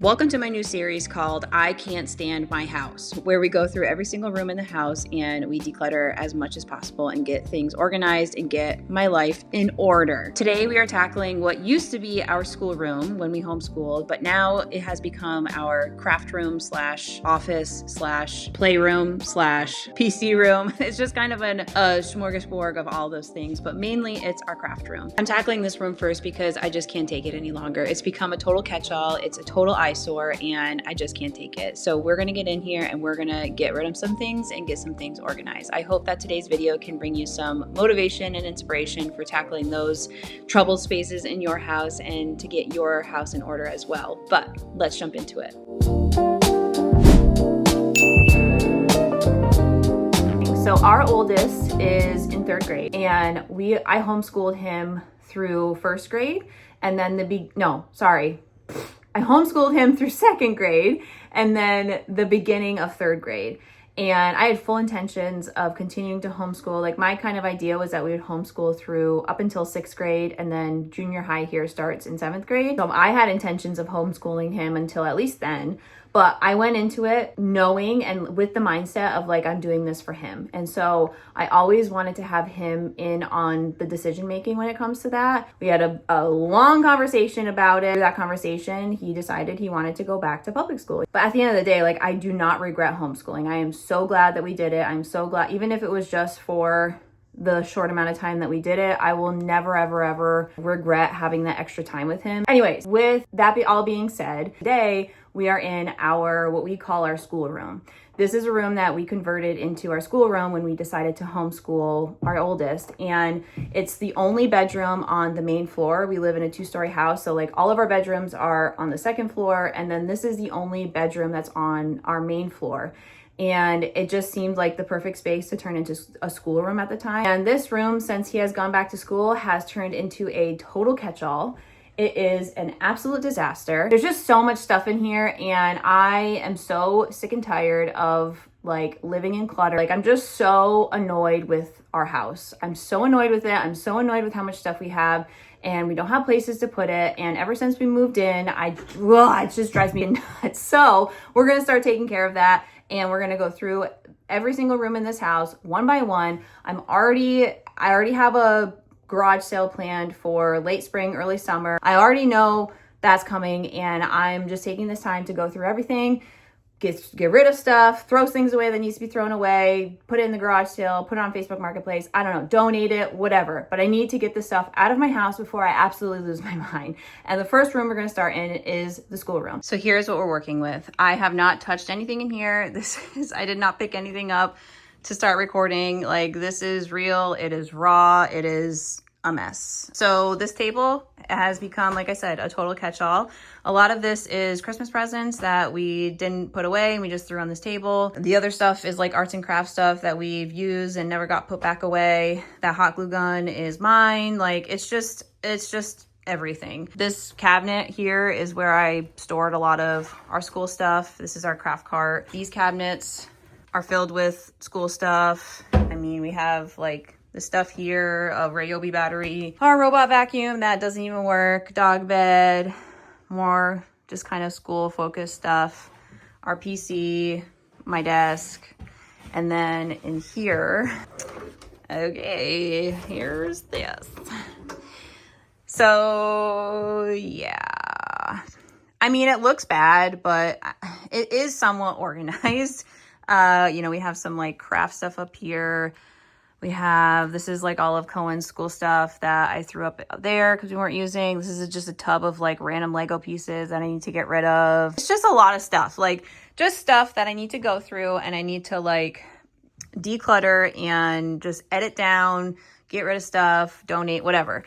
Welcome to my new series called I Can't Stand My House, where we go through every single room in the house and we declutter as much as possible and get things organized and get my life in order. Today we are tackling what used to be our school room when we homeschooled, but now it has become our craft room slash office slash playroom slash PC room. It's just kind of a smorgasbord of all those things, but mainly it's our craft room. I'm tackling this room first because I just can't take it any longer. It's become a total catch-all. It's a total eyesore and I just can't take it. So we're gonna get in here and we're gonna get rid of some things and get some things organized. I hope that today's video can bring you some motivation and inspiration for tackling those troubled spaces in your house and to get your house in order as well. But let's jump into it. So our oldest is in 3rd grade and I homeschooled him through 1st grade and then I homeschooled him through 2nd grade and then the beginning of 3rd grade. And I had full intentions of continuing to homeschool. Like my kind of idea was that we would homeschool through up until 6th grade and then junior high here starts in 7th grade. So I had intentions of homeschooling him until at least then. But I went into it knowing and with the mindset of like, I'm doing this for him. And so I always wanted to have him in on the decision making when it comes to that. We had a long conversation about it. That conversation, he decided he wanted to go back to public school. But at the end of the day, like I do not regret homeschooling. I am so glad that we did it. I'm so glad, even if it was just for the short amount of time that we did it, I will never, ever, ever regret having that extra time with him. Anyways, with that all being said, today we are in what we call our school room. This is a room that we converted into our school room when we decided to homeschool our oldest. And it's the only bedroom on the main floor. We live in a 2-story house. So like all of our bedrooms are on the 2nd floor. And then this is the only bedroom that's on our main floor. And it just seemed like the perfect space to turn into a schoolroom at the time. And this room, since he has gone back to school, has turned into a total catch-all. It is an absolute disaster. There's just so much stuff in here and I am so sick and tired of like living in clutter. Like I'm just so annoyed with our house. I'm so annoyed with it. I'm so annoyed with how much stuff we have and we don't have places to put it. And ever since we moved in, it just drives me nuts. So we're gonna start taking care of that and we're gonna go through every single room in this house one by one. I already have a garage sale planned for late spring, early summer. I already know that's coming and I'm just taking this time to go through everything, get rid of stuff, throw things away that needs to be thrown away, put it in the garage sale, put it on Facebook Marketplace, I don't know, donate it, whatever. But I need to get this stuff out of my house before I absolutely lose my mind. And the first room we're gonna start in is the school room. So here's what we're working with. I have not touched anything in here. I did not pick anything up to start recording. Like this is real, it is raw, it is a mess. So this table has become, like I said, a total catch-all. A lot of this is Christmas presents that we didn't put away and we just threw on this table. The other stuff is like arts and crafts stuff that we've used and never got put back away. That hot glue gun is mine. Like it's just everything. This cabinet here is where I stored a lot of our school stuff. This is our craft cart. These cabinets are filled with school stuff. I mean, we have like the stuff here, a Ryobi battery, our robot vacuum that doesn't even work, dog bed, more just kind of school focused stuff, our PC, my desk, and then in here, okay, here's this. So yeah, I mean, it looks bad, but it is somewhat organized. We have some like craft stuff up here. This is like all of Cohen's school stuff that I threw up there because we weren't using. This is just a tub of like random Lego pieces that I need to get rid of. It's just a lot of stuff, like just stuff that I need to go through and I need to like declutter and just edit down, get rid of stuff, donate, whatever.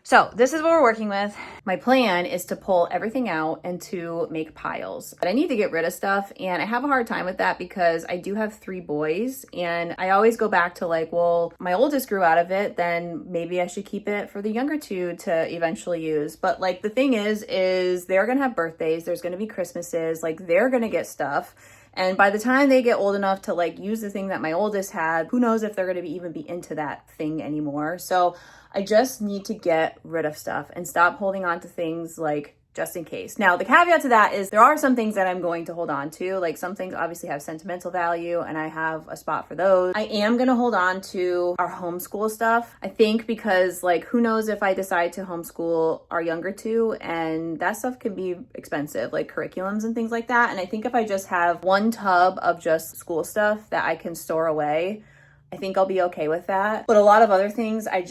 So this is what we're working with. My plan is to pull everything out and to make piles. But I need to get rid of stuff and I have a hard time with that because I do have 3 boys and I always go back to like, well, my oldest grew out of it, then maybe I should keep it for the younger 2 to eventually use. But like the thing is they're gonna have birthdays, there's gonna be Christmases, like they're gonna get stuff. And by the time they get old enough to like use the thing that my oldest had, who knows if they're going to even be into that thing anymore. So I just need to get rid of stuff and stop holding on to things like just in case. Now, the caveat to that is there are some things that I'm going to hold on to. Like some things obviously have sentimental value and I have a spot for those. I am going to hold on to our homeschool stuff. I think because like, who knows if I decide to homeschool our younger two, and that stuff can be expensive, like curriculums and things like that. And I think if I just have one tub of just school stuff that I can store away, I think I'll be okay with that. But a lot of other things, I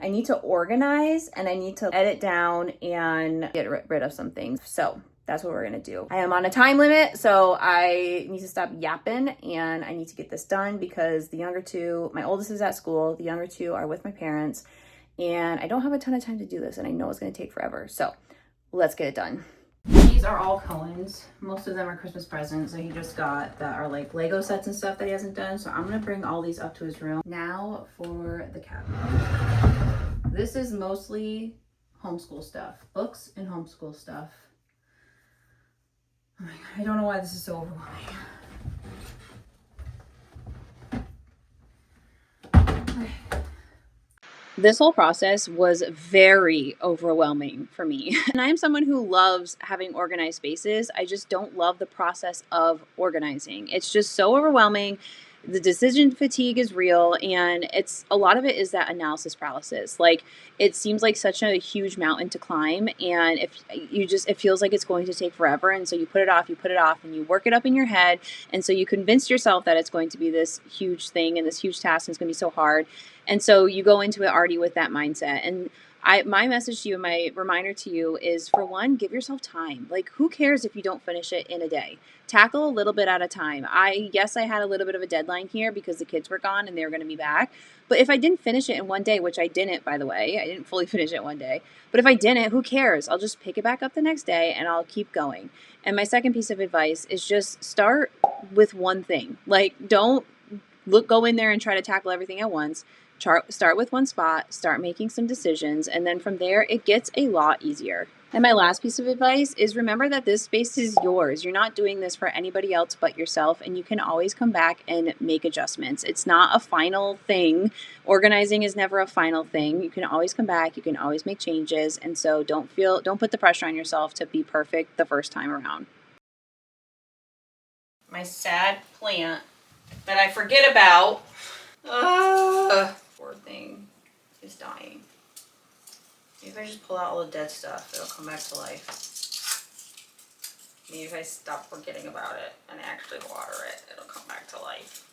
need to organize and I need to edit down and get rid of some things. So that's what we're gonna do. I am on a time limit, so I need to stop yapping and I need to get this done because the younger two, my oldest is at school, the younger two are with my parents, and I don't have a ton of time to do this and I know it's gonna take forever. So let's get it done. These are all Cohen's. Most of them are Christmas presents that he just got that are like Lego sets and stuff that he hasn't done. So I'm gonna bring all these up to his room. Now for the cabinet. This is mostly homeschool stuff, books and homeschool stuff. Oh my God, I don't know why this is so overwhelming. This whole process was very overwhelming for me. And I'm someone who loves having organized spaces. I just don't love the process of organizing. It's just so overwhelming. The decision fatigue is real, and a lot of it is that analysis paralysis. Like, it seems like such a huge mountain to climb, and it feels like it's going to take forever, and so you put it off, and you work it up in your head, and so you convince yourself that it's going to be this huge thing and this huge task, and it's going to be so hard, and so you go into it already with that mindset. And my message to you, my reminder to you is, for one, give yourself time. Like, who cares if you don't finish it in a day? Tackle a little bit at a time. Yes, I had a little bit of a deadline here because the kids were gone and they were going to be back. But if I didn't finish it in one day, which I didn't, by the way, I didn't fully finish it one day. But if I didn't, who cares? I'll just pick it back up the next day and I'll keep going. And my second piece of advice is just start with one thing. Like, don't go in there and try to tackle everything at once. Start with one spot, start making some decisions, and then from there, it gets a lot easier. And my last piece of advice is, remember that this space is yours. You're not doing this for anybody else but yourself, and you can always come back and make adjustments. It's not a final thing. Organizing is never a final thing. You can always come back, you can always make changes, and so don't put the pressure on yourself to be perfect the first time around. My sad plant that I forget about. Poor thing is dying. Maybe if I just pull out all the dead stuff, it'll come back to life. Maybe if I stop forgetting about it and actually water it, it'll come back to life.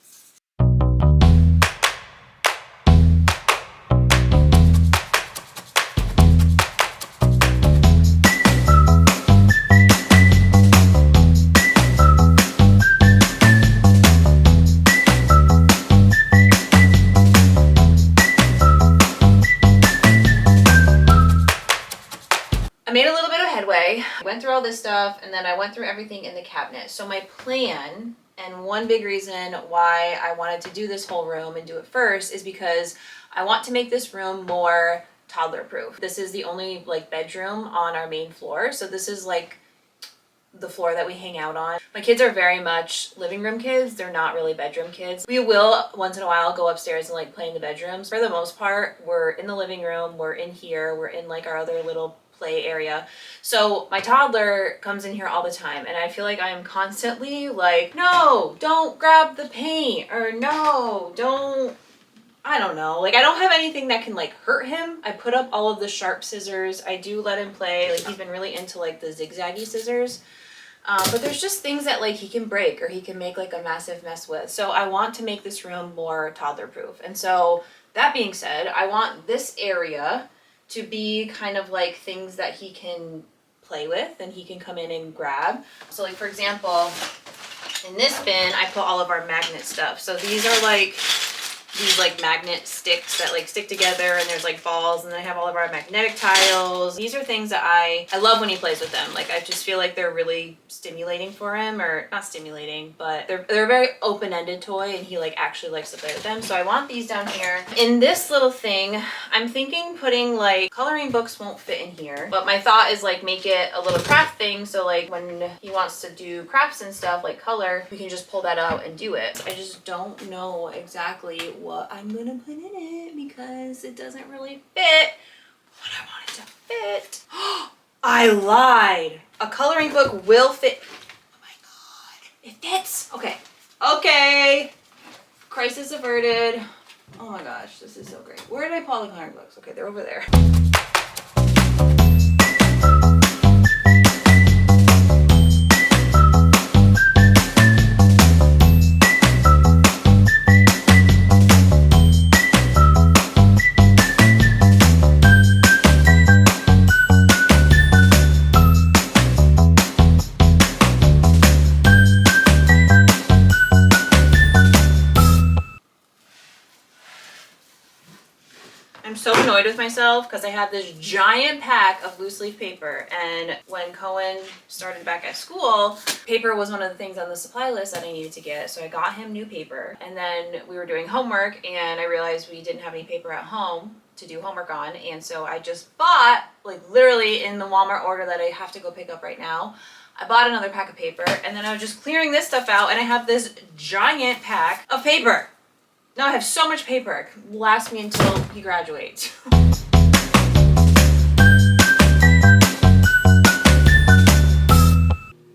Went through all this stuff and then I went through everything in the cabinet. So my plan, and one big reason why I wanted to do this whole room and do it first, is because I want to make this room more toddler proof. This is the only like bedroom on our main floor. So this is like the floor that we hang out on. My kids are very much living room kids. They're not really bedroom kids. We will once in a while go upstairs and like play in the bedrooms. For the most part, we're in the living room, we're in here, we're in like our other little play area. So my toddler comes in here all the time and I feel like I'm constantly like, no, don't grab the paint, or no, don't, I don't know. Like, I don't have anything that can like hurt him. I put up all of the sharp scissors. I do let him play. Like, he's been really into like the zigzaggy scissors. But there's just things that like he can break or he can make like a massive mess with. So I want to make this room more toddler proof. And so that being said, I want this area to be kind of like things that he can play with and he can come in and grab. So like, for example, in this bin, I put all of our magnet stuff. So these are like these like magnet sticks that like stick together, and there's like balls, and then I have all of our magnetic tiles. These are things that I love when he plays with them. Like, I just feel like they're really stimulating for him, or not stimulating, but they're a very open-ended toy and he like actually likes to play with them. So I want these down here. In this little thing, I'm thinking putting like coloring books won't fit in here, but my thought is like make it a little craft thing. So like when he wants to do crafts and stuff like color, we can just pull that out and do it. I just don't know exactly what I'm gonna put in it because it doesn't really fit what I want it to fit. I lied. A coloring book will fit. Oh my God. It fits. Okay. Okay. Crisis averted. Oh my gosh, this is so great. Where did I pull all the coloring books? Okay, they're over there. I'm so annoyed with myself because I have this giant pack of loose leaf paper, and when Cohen started back at school, paper was one of the things on the supply list that I needed to get, so I got him new paper. And then we were doing homework and I realized we didn't have any paper at home to do homework on, and so I just bought, like literally in the Walmart order that I have to go pick up right now, I bought another pack of paper, and then I was just clearing this stuff out and I have this giant pack of paper. Now I have so much paper, it will last me until he graduates.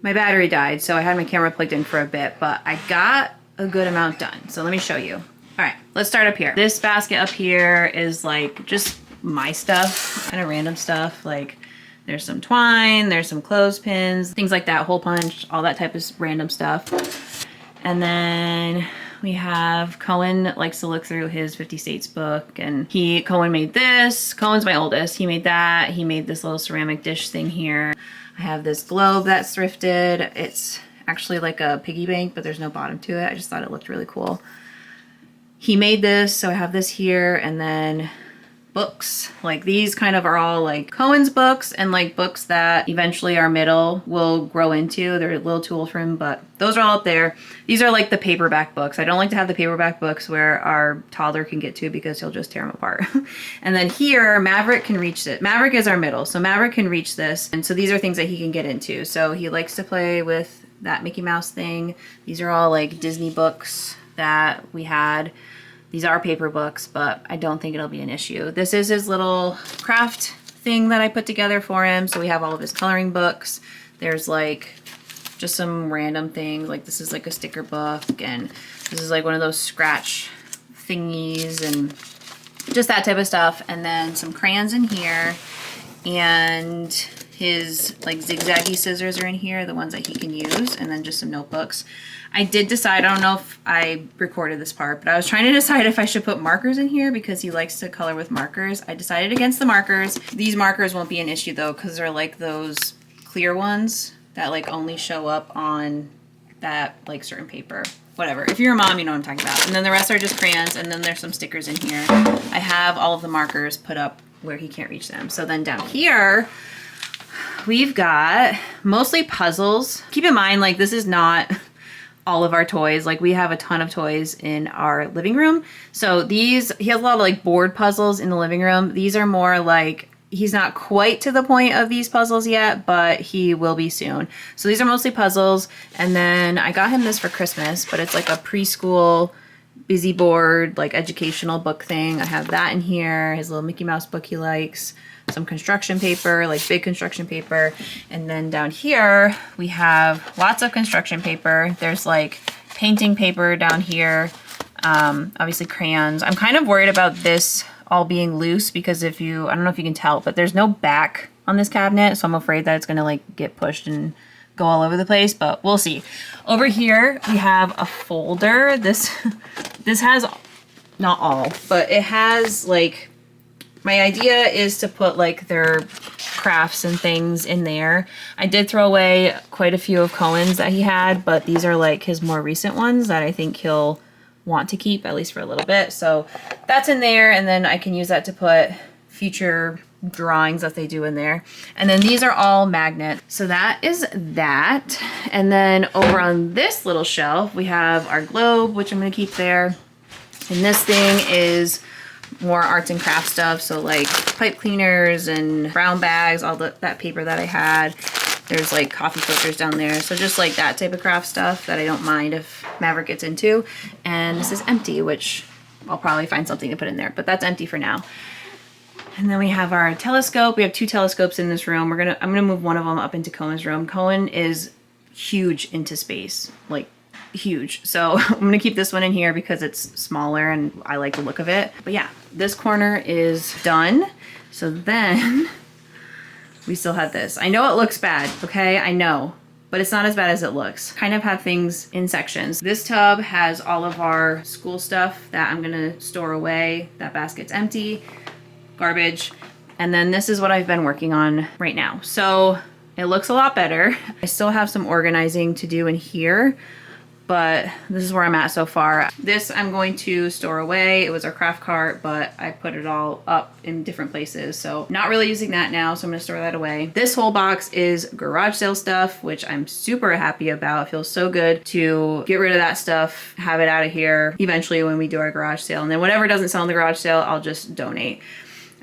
My battery died, so I had my camera plugged in for a bit, but I got a good amount done. So let me show you. All right, let's start up here. This basket up here is like just my stuff, kind of random stuff. Like there's some twine, there's some clothespins, things like that, hole punch, all that type of random stuff. And then we have Cohen likes to look through his 50 States book, and Cohen made this. Cohen's my oldest. He made that. He made this little ceramic dish thing here. I have this globe that's thrifted. It's actually like a piggy bank, but there's no bottom to it. I just thought it looked really cool. He made this, so I have this here, and then books. Like these kind of are all like Cohen's books and like books that eventually our middle will grow into. They're a little too old for him, but those are all up there. These are like the paperback books. I don't like to have the paperback books where our toddler can get to because he'll just tear them apart. And then here, Maverick can reach it. Maverick is our middle, so Maverick can reach this. And so these are things that he can get into. So he likes to play with that Mickey Mouse thing. These are all like Disney books that we had. These are paper books, but I don't think it'll be an issue. This is his little craft thing that I put together for him. So we have all of his coloring books. There's like just some random things. Like this is like a sticker book, and this is like one of those scratch thingies and just that type of stuff. And then some crayons in here, and his like zigzaggy scissors are in here, the ones that he can use, and then just some notebooks. I did decide, I don't know if I recorded this part, but I was trying to decide if I should put markers in here because he likes to color with markers. I decided against the markers. These markers won't be an issue though, because they're like those clear ones that like only show up on that like certain paper. Whatever. If you're a mom, you know what I'm talking about. And then the rest are just crayons, and then there's some stickers in here. I have all of the markers put up where he can't reach them. So then down here, we've got mostly puzzles. Keep in mind, like this is not all of our toys. Like we have a ton of toys in our living room. So these, he has a lot of like board puzzles in the living room. These are more like, he's not quite to the point of these puzzles yet, but he will be soon. So these are mostly puzzles. And then I got him this for Christmas, but it's like a preschool busy board, like educational book thing. I have that in here, his little Mickey Mouse book he likes, some construction paper, like big construction paper. And then down here, we have lots of construction paper. There's like painting paper down here, obviously crayons. I'm kind of worried about this all being loose because if you, I don't know if you can tell, but there's no back on this cabinet. So I'm afraid that it's gonna like get pushed and go all over the place, but we'll see. Over here, we have a folder. This has, not all, but it has like, my idea is to put like their crafts and things in there. I did throw away quite a few of Cohen's that he had, but these are like his more recent ones that I think he'll want to keep at least for a little bit. So that's in there, and then I can use that to put future drawings that they do in there. And then these are all magnets. So that is that. And then over on this little shelf, we have our globe, which I'm gonna keep there. And this thing is more arts and crafts stuff. So like pipe cleaners and brown bags, all that paper that I had. There's like coffee filters down there. So just like that type of craft stuff that I don't mind if Maverick gets into. And this is empty, which I'll probably find something to put in there, but that's empty for now. And then we have our telescope. We have 2 telescopes in this room. I'm gonna move one of them up into Cohen's room. Cohen is huge into space, like huge. So I'm gonna keep this one in here because it's smaller and I like the look of it. But yeah, this corner is done. So then we still have this. I know it looks bad, okay? I know, but it's not as bad as it looks. Kind of have things in sections. This tub has all of our school stuff that I'm gonna store away. That basket's empty, garbage. And then this is what I've been working on right now. So it looks a lot better. I still have some organizing to do in here, but this is where I'm at so far. This I'm going to store away. It was our craft cart, but I put it all up in different places. So not really using that now, so I'm gonna store that away. This whole box is garage sale stuff, which I'm super happy about. It feels so good to get rid of that stuff, have it out of here eventually when we do our garage sale. And then whatever doesn't sell in the garage sale, I'll just donate.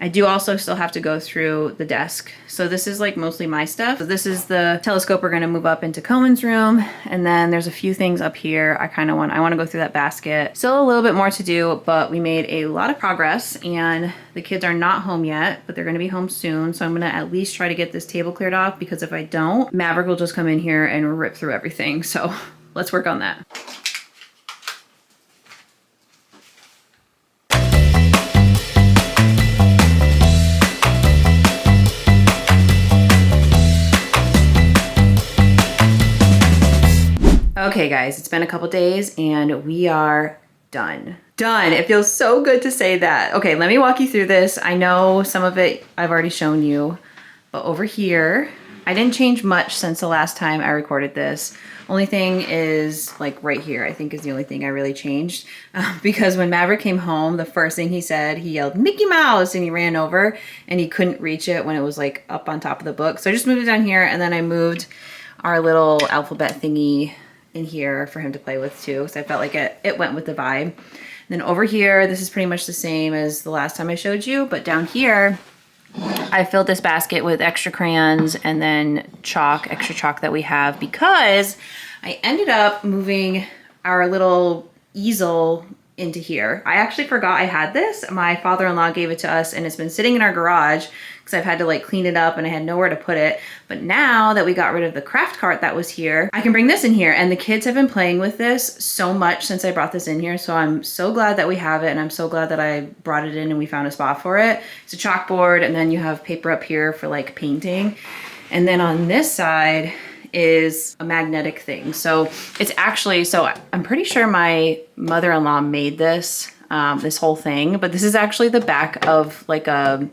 I do also still have to go through the desk. So this is like mostly my stuff. So this is the telescope we're gonna move up into Cohen's room. And then there's a few things up here. I wanna go through that basket. Still a little bit more to do, but we made a lot of progress and the kids are not home yet, but they're gonna be home soon. So I'm gonna at least try to get this table cleared off because if I don't, Maverick will just come in here and rip through everything. So let's work on that. Okay guys, it's been a couple days and we are done. Done. It feels so good to say that. Okay, let me walk you through this. I know some of it I've already shown you, but over here, I didn't change much since the last time I recorded this. Only thing is like right here, I think is the only thing I really changed. Because when Maverick came home, the first thing he said, he yelled, "Mickey Mouse," and he ran over and he couldn't reach it when it was like up on top of the book. So I just moved it down here and then I moved our little alphabet thingy in here for him to play with too. So I felt like it went with the vibe. And then over here, this is pretty much the same as the last time I showed you, but down here, I filled this basket with extra crayons and then extra chalk that we have because I ended up moving our little easel into here. I actually forgot I had this. My father-in-law gave it to us and it's been sitting in our garage because I've had to like clean it up and I had nowhere to put it. But now that we got rid of the craft cart that was here, I can bring this in here. And the kids have been playing with this so much since I brought this in here. So I'm so glad that we have it and I'm so glad that I brought it in and we found a spot for it. It's a chalkboard and then you have paper up here for like painting. And then on this side is a magnetic thing. So it's actually, so I'm pretty sure my mother-in-law made this, this whole thing, but this is actually the back of like a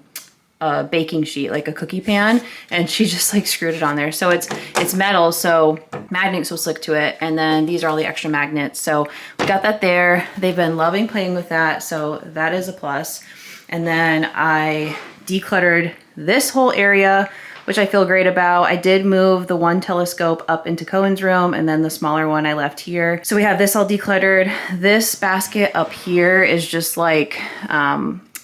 baking sheet, like a cookie pan, and she just like screwed it on there. So it's metal, so magnets will stick to it. And then these are all the extra magnets. So we got that there. They've been loving playing with that. So that is a plus. And then I decluttered this whole area, which I feel great about. I did move the one telescope up into Cohen's room and then the smaller one I left here. So we have this all decluttered. This basket up here is just like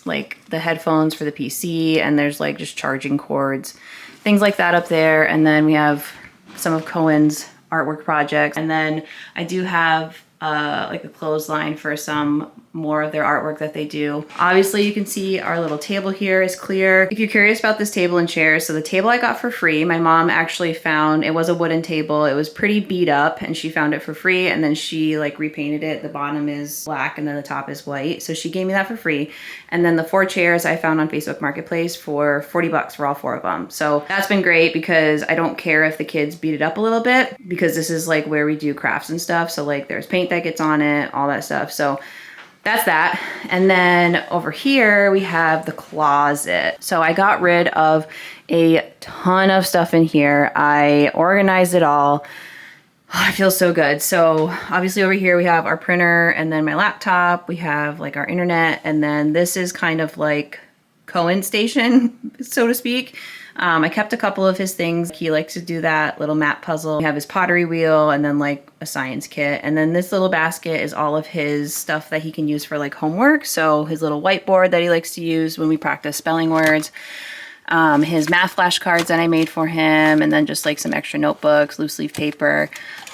the headphones for the PC and there's like just charging cords, things like that up there. And then we have some of Cohen's artwork projects. And then I do have like a clothesline for some more of their artwork that they do. Obviously you can see our little table here is clear. If you're curious about this table and chairs, so the table I got for free, my mom actually found, it was a wooden table. It was pretty beat up and she found it for free and then she like repainted it. The bottom is black and then the top is white. So she gave me that for free. And then the 4 chairs I found on Facebook Marketplace for 40 bucks for all 4 of them. So that's been great because I don't care if the kids beat it up a little bit because this is like where we do crafts and stuff. So like there's paint that gets on it, all that stuff. So that's that. And then over here we have the closet. So I got rid of a ton of stuff in here. I organized it all. Oh, I feel so good. So obviously over here we have our printer and then my laptop. We have like our internet and then this is kind of like Cohen's station, so to speak. I kept a couple of his things. He likes to do that little map puzzle. We have his pottery wheel and then like a science kit. And then this little basket is all of his stuff that he can use for like homework. So his little whiteboard that he likes to use when we practice spelling words. His math flashcards that I made for him. And then just like some extra notebooks, loose leaf paper.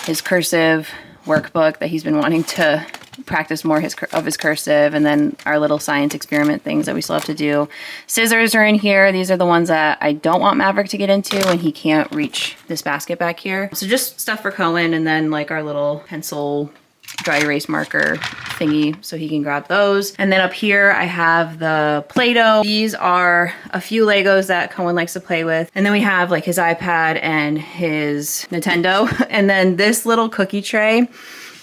His cursive workbook that he's been wanting to practice more of his cursive, and then our little science experiment things that we still have to do. Scissors are in here. These are the ones that I don't want Maverick to get into when he can't reach this basket back here. So just stuff for Cohen, and then like our little pencil dry erase marker thingy so he can grab those. And then up here I have the Play-Doh. These are a few Legos that Cohen likes to play with. And then we have like his iPad and his Nintendo. And then this little cookie tray.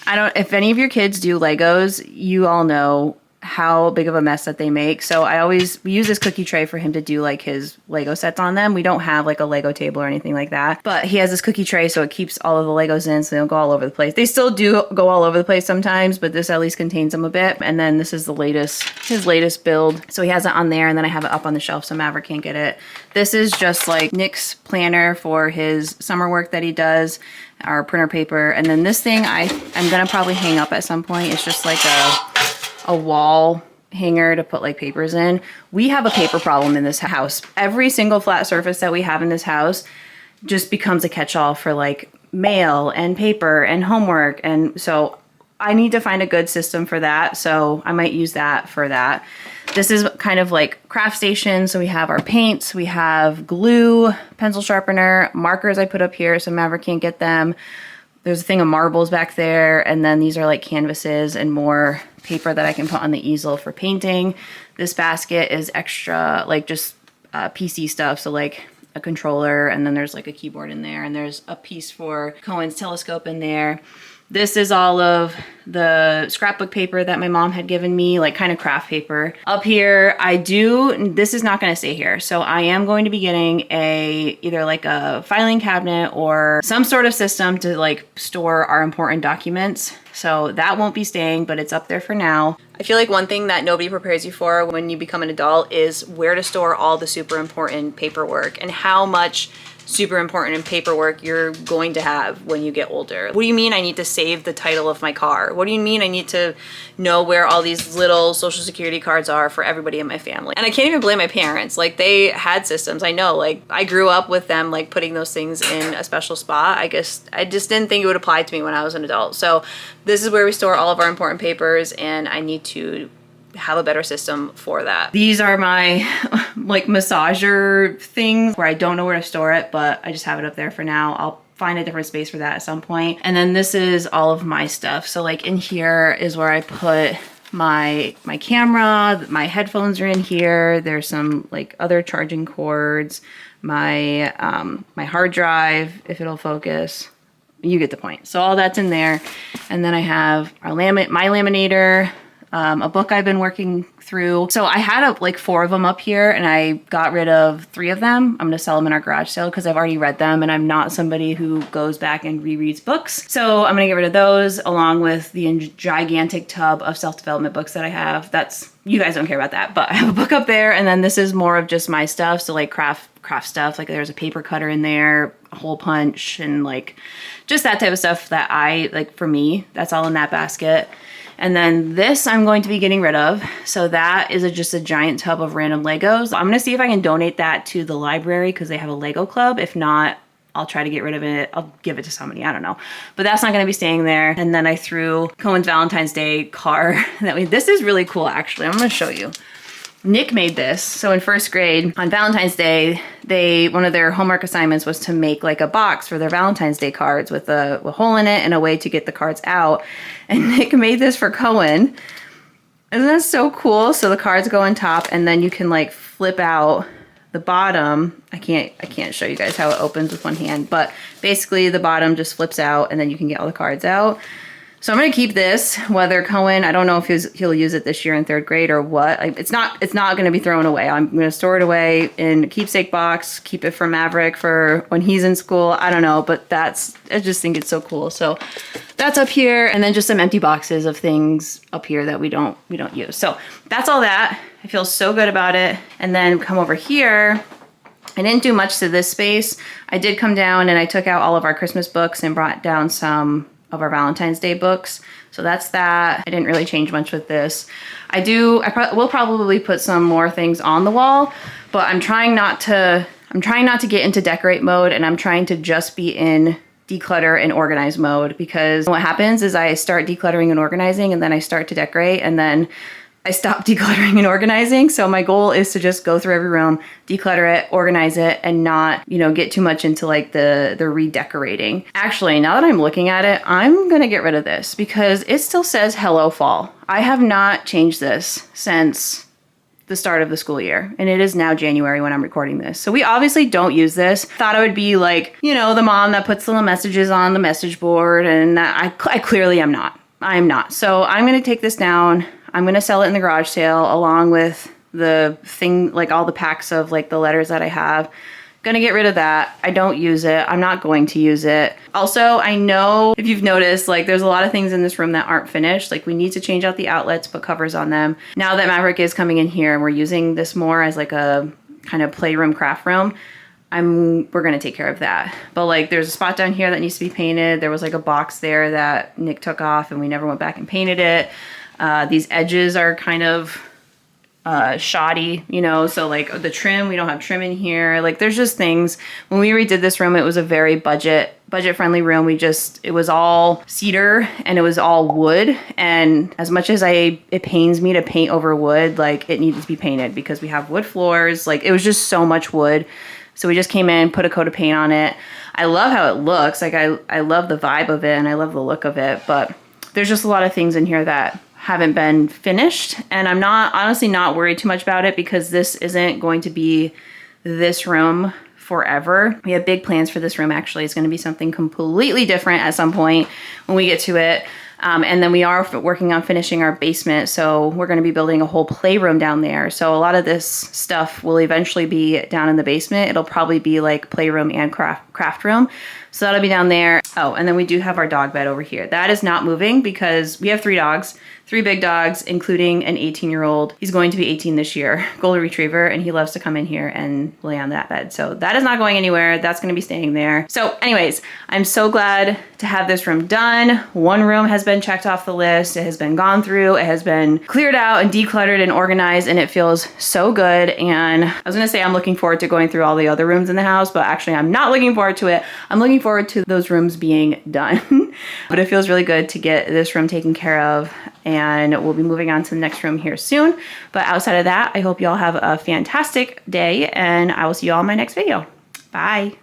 If any of your kids do Legos, you all know how big of a mess that they make. So we use this cookie tray for him to do like his Lego sets on them. We don't have like a Lego table or anything like that, but he has this cookie tray so it keeps all of the Legos in so they don't go all over the place. They still do go all over the place sometimes, but this at least contains them a bit. And then this is his latest build. So he has it on there, and then I have it up on the shelf so Maverick can't get it. This is just like Nick's planner for his summer work that he does, our printer paper. And then this thing I'm gonna probably hang up at some point. It's just like a wall hanger to put like papers in. We have a paper problem in this house. Every single flat surface that we have in this house just becomes a catch-all for like mail and paper and homework. And so I need to find a good system for that. So I might use that for that. This is kind of like craft station. So we have our paints, we have glue, pencil sharpener, markers I put up here so Maverick can't get them. There's a thing of marbles back there, and then these are like canvases and more paper that I can put on the easel for painting. This basket is extra, like just PC stuff, so like a controller, and then there's like a keyboard in there, and there's a piece for Cohen's telescope in there. This is all of the scrapbook paper that my mom had given me, like kind of craft paper. Up here, this is not gonna stay here. So I am going to be getting either like a filing cabinet or some sort of system to like store our important documents. So that won't be staying, but it's up there for now. I feel like one thing that nobody prepares you for when you become an adult is where to store all the super important paperwork and how much super important paperwork you're going to have when you get older. What do you mean I need to save the title of my car? What do you mean I need to know where all these little social security cards are for everybody in my family? And I can't even blame my parents. Like, they had systems. I know, like, I grew up with them like putting those things in a special spot. I guess I just didn't think it would apply to me when I was an adult. So this is where we store all of our important papers, and I need to have a better system for that. These are my like massager things where I don't know where to store it, but I just have it up there for now. I'll find a different space for that at some point. And then this is all of my stuff. So like in here is where I put my camera, my headphones are in here. There's some like other charging cords, my hard drive, if it'll focus. You get the point. So all that's in there. And then I have my laminator, a book I've been working through. So I had like 4 of them up here, and I got rid of 3 of them. I'm gonna sell them in our garage sale because I've already read them, and I'm not somebody who goes back and rereads books. So I'm gonna get rid of those along with the gigantic tub of self-development books that I have. You guys don't care about that, but I have a book up there, and then this is more of just my stuff. So like craft stuff, like there's a paper cutter in there, a hole punch, and like just that type of stuff that I like. For me, that's all in that basket. And then this I'm going to be getting rid of. So that is just a giant tub of random Legos. I'm gonna see if I can donate that to the library because they have a Lego club. If not, I'll try to get rid of it. I'll give it to somebody, I don't know. But that's not gonna be staying there. And then I threw Cohen's Valentine's Day card. This is really cool, actually. I'm gonna show you. Nick made this. So in first grade, on Valentine's Day, one of their homework assignments was to make like a box for their Valentine's Day cards with a hole in it and a way to get the cards out. And Nick made this for Cohen. Isn't that so cool? So the cards go on top, and then you can like flip out the bottom. I can't show you guys how it opens with one hand, but basically the bottom just flips out, and then you can get all the cards out. So I'm gonna keep this, whether Cohen, I don't know if he'll use it this year in third grade or what. It's not gonna be thrown away. I'm gonna store it away in a keepsake box, keep it for Maverick for when he's in school. I don't know, but I just think it's so cool. So that's up here, and then just some empty boxes of things up here that we don't use. So that's all that. I feel so good about it. And then come over here. I didn't do much to this space. I did come down and I took out all of our Christmas books and brought down some of our Valentine's Day books. So that's that. I didn't really change much with this. I will probably put some more things on the wall, but I'm trying not to get into decorate mode, and I'm trying to just be in declutter and organize mode, because what happens is I start decluttering and organizing, and then I start to decorate, and then I stop decluttering and organizing. So my goal is to just go through every room, declutter it, organize it, and not, you know, get too much into like the redecorating. Actually, now that I'm looking at it, I'm gonna get rid of this because it still says hello fall. I have not changed this since the start of the school year, and it is now January when I'm recording this. So we obviously don't use this. Thought I would be like, you know, the mom that puts little messages on the message board, and I clearly am not. I am not. So I'm gonna take this down. I'm gonna sell it in the garage sale along with the thing, like all the packs of like the letters that I have. Gonna get rid of that. I don't use it. I'm not going to use it. Also, I know if you've noticed, like there's a lot of things in this room that aren't finished. Like we need to change out the outlets, put covers on them. Now that Maverick is coming in here and we're using this more as like a kind of playroom, craft room, we're gonna take care of that. But like there's a spot down here that needs to be painted. There was like a box there that Nick took off and we never went back and painted it. These edges are kind of shoddy, you know, so like the trim, we don't have trim in here. Like there's just things. When we redid this room, it was a very budget friendly room. It was all cedar and it was all wood. And as much as it pains me to paint over wood, like it needed to be painted because we have wood floors. Like it was just so much wood. So we just came in, put a coat of paint on it. I love how it looks. Like I love the vibe of it and I love the look of it, but there's just a lot of things in here that haven't been finished, and I'm honestly not worried too much about it because this isn't going to be this room forever. We have big plans for this room. Actually, it's going to be something completely different at some point when we get to it. And then we are working on finishing our basement, so we're going to be building a whole playroom down there. So a lot of this stuff will eventually be down in the basement. It'll probably be like playroom and craft room. So that'll be down there. Oh, and then we do have our dog bed over here. That is not moving because we have 3 dogs. 3 big dogs, including an 18-year-old. He's going to be 18 this year, golden retriever, and he loves to come in here and lay on that bed. So that is not going anywhere. That's gonna be staying there. So anyways, I'm so glad to have this room done. One room has been checked off the list. It has been gone through. It has been cleared out and decluttered and organized, and it feels so good. And I was gonna say I'm looking forward to going through all the other rooms in the house, but actually I'm not looking forward to it. I'm looking forward to those rooms being done. But it feels really good to get this room taken care of, and we'll be moving on to the next room here soon. But outside of that, I hope you all have a fantastic day, and I will see you all in my next video. Bye.